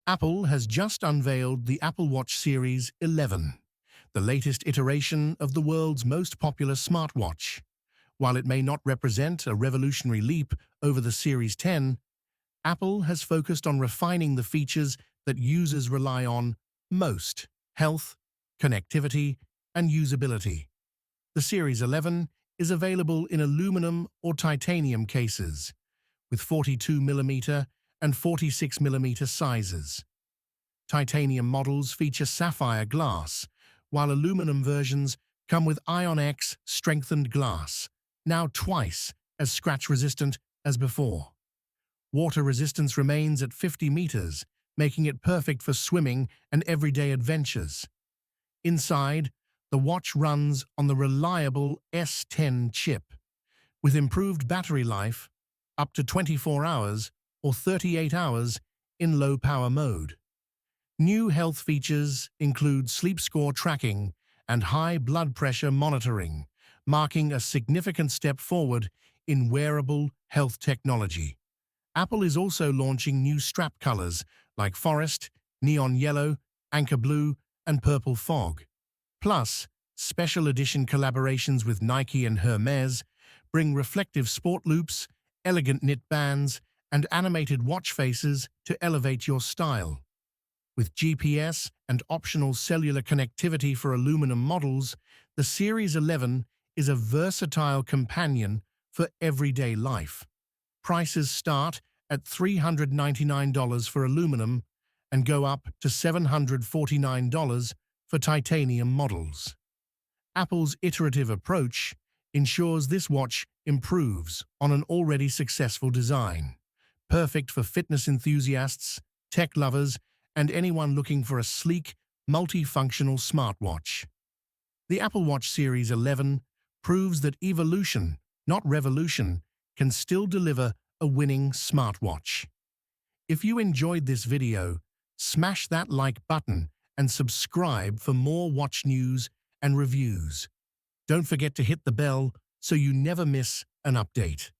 Apple has just unveiled the Apple Watch Series 11, the latest iteration of the world's most popular smartwatch. While it may not represent a revolutionary leap over the Series 10, Apple has focused on refining the features that users rely on most: health, connectivity, and usability. The Series 11 is available in aluminum or titanium cases, with 42mm and 46mm sizes. Titanium models feature sapphire glass, while aluminum versions come with Ion-X strengthened glass, now twice as scratch-resistant as before. Water resistance remains at 50 meters, making it perfect for swimming and everyday adventures. Inside, the watch runs on the reliable S10 chip, with improved battery life, up to 24 hours or 38 hours in low-power mode. New health features include sleep score tracking and high blood pressure monitoring, marking a significant step forward in wearable health technology. Apple is also launching new strap colors like forest, neon yellow, anchor blue, and purple fog. Plus, special edition collaborations with Nike and Hermes bring reflective sport loops, elegant knit bands, and animated watch faces to elevate your style. With GPS and optional cellular connectivity for aluminum models, the Series 11 is a versatile companion for everyday life. Prices start at $399 for aluminum and go up to $749 for titanium models. Apple's iterative approach ensures this watch improves on an already successful design, perfect for fitness enthusiasts, tech lovers, and anyone looking for a sleek, multifunctional smartwatch. The Apple Watch Series 11 proves that evolution, not revolution, can still deliver a winning smartwatch. If you enjoyed this video, smash that like button and subscribe for more watch news and reviews. Don't forget to hit the bell so you never miss an update.